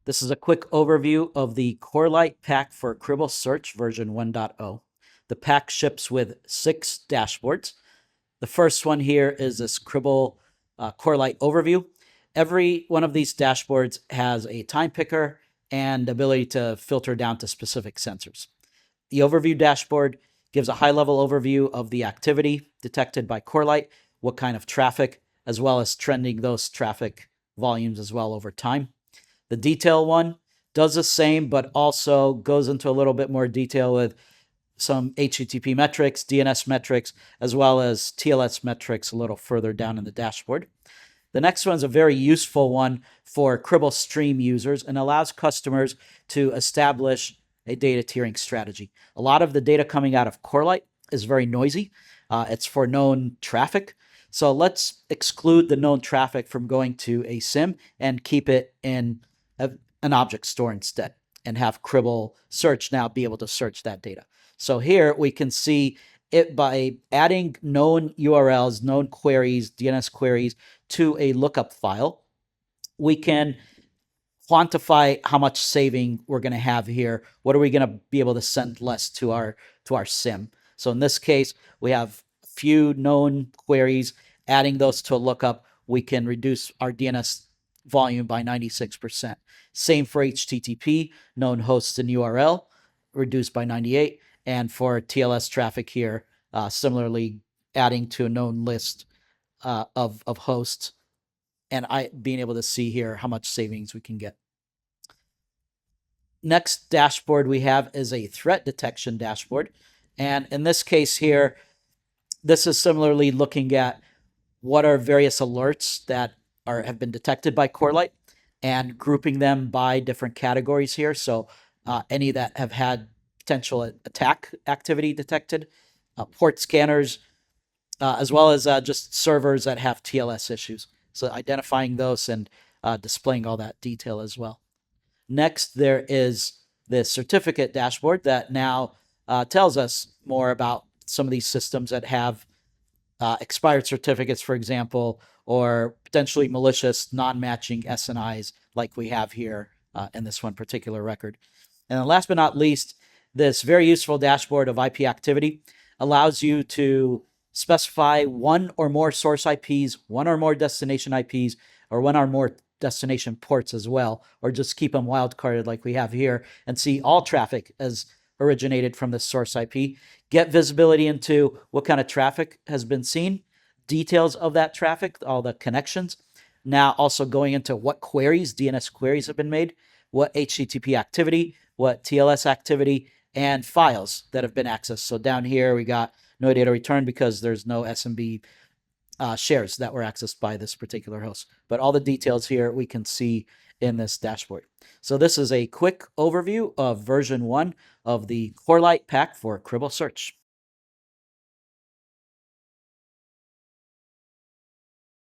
This is a quick overview of the Corelight pack for Cribl Search version 1.0. The pack ships with 6 dashboards. The first one here is this Cribl Corelight overview. Every one of these dashboards has a time picker and ability to filter down to specific sensors. The overview dashboard gives a high-level overview of the activity detected by Corelight, what kind of traffic, as well as trending those traffic volumes as well over time. The detail one does the same, but also goes into a little bit more detail with some HTTP metrics, DNS metrics, as well as TLS metrics a little further down in the dashboard. The next one is a very useful one for Cribl Stream users and allows customers to establish a data tiering strategy. A lot of the data coming out of Corelight is very noisy. It's for known traffic. So let's exclude the known traffic from going to a SIEM and keep it in an object store instead, and have Cribl Search now be able to search that data. So here we can see it by adding known URLs, known queries, DNS queries to a lookup file. We can quantify how much saving we're going to have here. What are we going to be able to send less to our SIEM? So in this case, we have a few known queries. Adding those to a lookup, we can reduce our DNS volume by 96%. Same for HTTP, known hosts and URL, reduced by 98. And for TLS traffic here, similarly, adding to a known list of hosts, and being able to see here how much savings we can get. Next dashboard we have is a threat detection dashboard. And in this case here, this is similarly looking at what are various alerts that have been detected by Corelight and grouping them by different categories here. So any that have had potential attack activity detected, port scanners, as well as just servers that have TLS issues. So identifying those and displaying all that detail as well. Next, there is the certificate dashboard that now tells us more about some of these systems that have expired certificates, for example, or potentially malicious non-matching SNIs like we have here in this one particular record. And then last but not least, this very useful dashboard of IP activity allows you to specify one or more source IPs, one or more destination IPs, or one or more destination ports as well, or just keep them wildcarded like we have here and see all traffic as originated from the source IP. Get visibility into what kind of traffic has been seen, details of that traffic, all the connections. Now also going into what queries, DNS queries have been made, what HTTP activity, what TLS activity, and files that have been accessed. So down here we got no data returned because there's no SMB shares that were accessed by this particular host. But all the details here we can see in this dashboard. So this is a quick overview of version 1 of the Corelight pack for Cribl Search.